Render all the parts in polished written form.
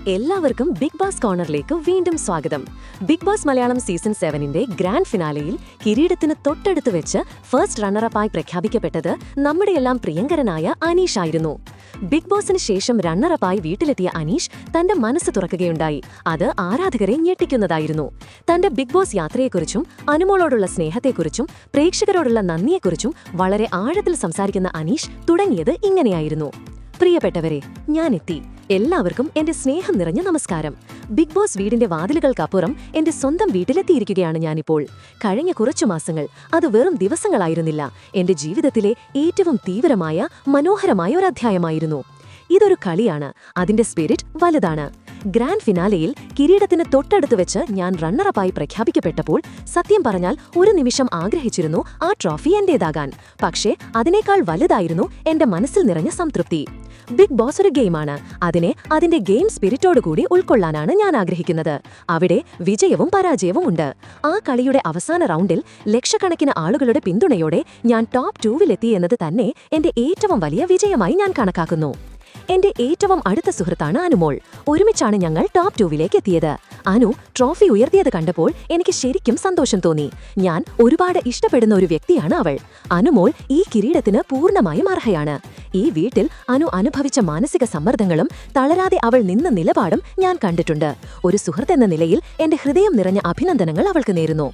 എല്ലാവർക്കും big bass കോർണറിലേക്ക് വീണ്ടും സ്വാഗതം. ബിഗ് ബാസ് മലയാളം സീസൺ 7ന്റെ ഗ്രാൻഡ് ഫിനാലെയിൽ കിരീടത്തിന് തൊട്ടടുത്ത് വെച്ച് ഫസ്റ്റ് റണ്ണറപ്പായി പ്രഖ്യാപിക്കപ്പെട്ടത് നമ്മുടെയെല്ലാം പ്രിയങ്കരനായ അനീഷ് ആയിരുന്നു. ബിഗ് ബോസിന് ശേഷം റണ്ണറപ്പായി വീട്ടിലെത്തിയ അനീഷ് തന്റെ മനസ്സ് തുറക്കുകയുണ്ടായി. അത് ആരാധകരെ ഞെട്ടിക്കുന്നതായിരുന്നു. തന്റെ ബിഗ് ബോസ് യാത്രയെക്കുറിച്ചും അനുമോളോടുള്ള സ്നേഹത്തെക്കുറിച്ചും പ്രേക്ഷകരോടുള്ള നന്ദിയെക്കുറിച്ചും വളരെ ആഴത്തിൽ സംസാരിക്കുന്ന അനീഷ് തുടങ്ങിയത് ഇങ്ങനെയായിരുന്നു. പ്രിയപ്പെട്ടവരെ, ഞാനെത്തി. എല്ലാവർക്കും എന്റെ സ്നേഹം നിറഞ്ഞ നമസ്കാരം. ബിഗ് ബോസ് വീടിന്റെ വാതിലുകൾക്കപ്പുറം എന്റെ സ്വന്തം വീട്ടിലെത്തിയിരിക്കുകയാണ് ഞാനിപ്പോൾ. കഴിഞ്ഞ കുറച്ചു മാസങ്ങൾ, അത് വെറും ദിവസങ്ങളായിരുന്നില്ല, എന്റെ ജീവിതത്തിലെ ഏറ്റവും തീവ്രമായ മനോഹരമായ ഒരു അധ്യായമായിരുന്നു. ഇതൊരു കളിയാണ്, അതിന്റെ സ്പിരിറ്റ് വലുതാണ്. ഗ്രാൻഡ് ഫിനാലെയിൽ കിരീടത്തിന് തൊട്ടടുത്ത് വെച്ച് ഞാൻ റണ്ണറപ്പായി പ്രഖ്യാപിക്കപ്പെട്ടപ്പോൾ സത്യം പറഞ്ഞാൽ ഒരു നിമിഷം ആഗ്രഹിച്ചിരുന്നു ആ ട്രോഫി എന്റേതാകാൻ. പക്ഷേ അതിനേക്കാൾ വലുതായിരുന്നു എന്റെ മനസ്സിൽ നിറഞ്ഞ സംതൃപ്തി. ബിഗ് ബോസ് ഒരു ഗെയിമാണ്. അതിനെ അതിന്റെ ഗെയിം സ്പിരിറ്റോടുകൂടി ഉൾക്കൊള്ളാനാണ് ഞാൻ ആഗ്രഹിക്കുന്നത്. അവിടെ വിജയവും പരാജയവും ഉണ്ട്. ആ കളിയുടെ അവസാന റൗണ്ടിൽ ലക്ഷക്കണക്കിന് ആളുകളുടെ പിന്തുണയോടെ ഞാൻ ടോപ്പ് 2-ലെത്തി എന്നത് തന്നെ എന്റെ ഏറ്റവും വലിയ വിജയമായി ഞാൻ കണക്കാക്കുന്നു. എന്റെ ഏറ്റവും അടുത്ത സുഹൃത്താണ് അനുമോൾ. ഒരുമിച്ചാണ് ഞങ്ങൾ ടോപ്പ് 2-ലേക്ക് എത്തിയത്. അനു ട്രോഫി ഉയർത്തിയത് കണ്ടപ്പോൾ എനിക്ക് ശരിക്കും സന്തോഷം തോന്നി. ഞാൻ ഒരുപാട് ഇഷ്ടപ്പെടുന്ന ഒരു വ്യക്തിയാണ് അവൾ. അനുമോൾ ഈ കിരീടത്തിന് പൂർണ്ണമായും അർഹയാണ്. ഈ വീട്ടിൽ അനു അനുഭവിച്ച മാനസിക സമ്മർദ്ദങ്ങളും തളരാതെ അവൾ നിന്ന നിലപാടും ഞാൻ കണ്ടിട്ടുണ്ട്. ഒരു സുഹൃത്തെന്ന നിലയിൽ എന്റെ ഹൃദയം നിറഞ്ഞ അഭിനന്ദനങ്ങൾ അവൾക്ക് നേരുന്നു.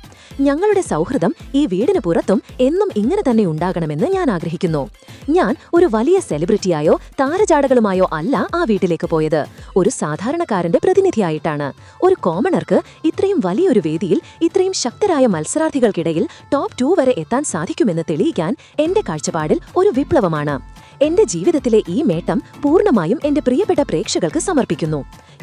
ഞങ്ങളുടെ സൗഹൃദം ഈ വീടിന് പുറത്തും എന്നും ഇങ്ങനെ തന്നെ ഉണ്ടാകണമെന്ന് ഞാൻ ആഗ്രഹിക്കുന്നു. ഞാൻ ഒരു വലിയ സെലിബ്രിറ്റിയായോ താരജാടകളുമായോ അല്ല ആ വീട്ടിലേക്ക് പോയത്. ഒരു സാധാരണക്കാരന്റെ പ്രതിനിധിയായിട്ടാണ്. ഒരു കോമണർക്ക് ഇത്രയും വലിയൊരു വേദിയിൽ ഇത്രയും ശക്തരായ മത്സരാർത്ഥികൾക്കിടയിൽ ടോപ്പ് 2 വരെ എത്താൻ സാധിക്കുമെന്ന് തെളിയിക്കാൻ എന്റെ കാഴ്ചപ്പാടിൽ ഒരു വിപ്ലവമാണ്. എന്റെ ജീവിതത്തിലെ ഈ നേട്ടം പൂർണ്ണമായും എന്റെ പ്രിയപ്പെട്ട പ്രേക്ഷകർക്ക് സമർപ്പിക്കുന്നു.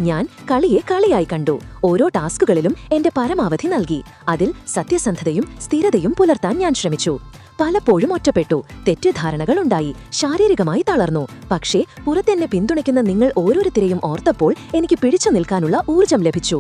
ഞാൻ കളിയെ കളിയായി കണ്ടു. ഓരോ ടാസ്കുകളിലും എന്റെ പരമാവധി നൽകി. അതിൽ സത്യസന്ധതയും സ്ഥിരതയും പുലർത്താൻ ഞാൻ ശ്രമിച്ചു. പലപ്പോഴും ഒറ്റപ്പെട്ടു, തെറ്റിദ്ധാരണകൾ ഉണ്ടായി, ശാരീരികമായി തളർന്നു. പക്ഷേ പുറത്തെന്നെ പിന്തുണയ്ക്കുന്ന നിങ്ങൾ ഓരോരുത്തരെയും ഓർത്തപ്പോൾ എനിക്ക് പിടിച്ചു നിൽക്കാനുള്ള ഊർജം ലഭിച്ചു.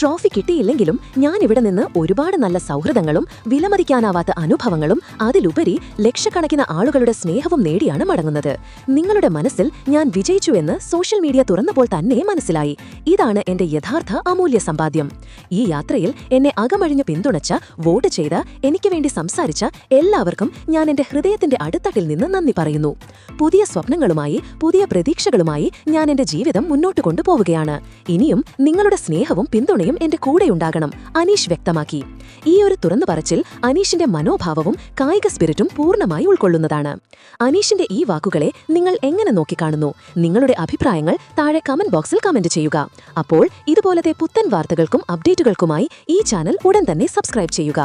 ട്രോഫി കിട്ടിയില്ലെങ്കിലും ഞാൻ ഇവിടെ നിന്ന് ഒരുപാട് നല്ല സൗഹൃദങ്ങളും വിലമതിക്കാനാവാത്ത അനുഭവങ്ങളും അതിലുപരി ലക്ഷക്കണക്കിന് ആളുകളുടെ സ്നേഹവും നേടിയാണ് മടങ്ങുന്നത്. നിങ്ങളുടെ മനസ്സിൽ ഞാൻ വിജയിച്ചു എന്ന് സോഷ്യൽ മീഡിയ തുറന്നപ്പോൾ തന്നെ മനസ്സിലായി. ഇതാണ് എന്റെ യഥാർത്ഥ അമൂല്യ സമ്പാദ്യം. ഈ യാത്രയിൽ എന്നെ അകമഴിഞ്ഞു പിന്തുണച്ച, വോട്ട് ചെയ്ത, എനിക്ക് വേണ്ടി സംസാരിച്ച എല്ലാവർക്കും ഞാൻ എന്റെ ഹൃദയത്തിന്റെ അടിത്തട്ടിൽ നിന്ന് നന്ദി പറയുന്നു. പുതിയ സ്വപ്നങ്ങളുമായി, പുതിയ പ്രതീക്ഷകളുമായി ഞാൻ എന്റെ ജീവിതം മുന്നോട്ട് കൊണ്ടുപോവുകയാണ്. ഇനിയും നിങ്ങളുടെ സ്നേഹവും പിന്തുണയും എന്റെ കൂടെയുണ്ടാകണം, അനീഷ് വ്യക്തമാക്കി. ഈ ഒരു തുറന്നു പറച്ചിൽ അനീഷിന്റെ മനോഭാവവും കായിക സ്പിരിറ്റും പൂർണ്ണമായി ഉൾക്കൊള്ളുന്നതാണ്. അനീഷിന്റെ ഈ വാക്കുകളെ നിങ്ങൾ എങ്ങനെ നോക്കിക്കാണുന്നു? നിങ്ങളുടെ അഭിപ്രായങ്ങൾ താഴെ കമന്റ് ബോക്സിൽ കമന്റ് ചെയ്യുക. അപ്പോൾ ഇതുപോലത്തെ പുത്തൻ വാർത്തകൾക്കും അപ്ഡേറ്റുകൾക്കുമായി ഈ ചാനൽ ഉടൻ തന്നെ സബ്സ്ക്രൈബ് ചെയ്യുക.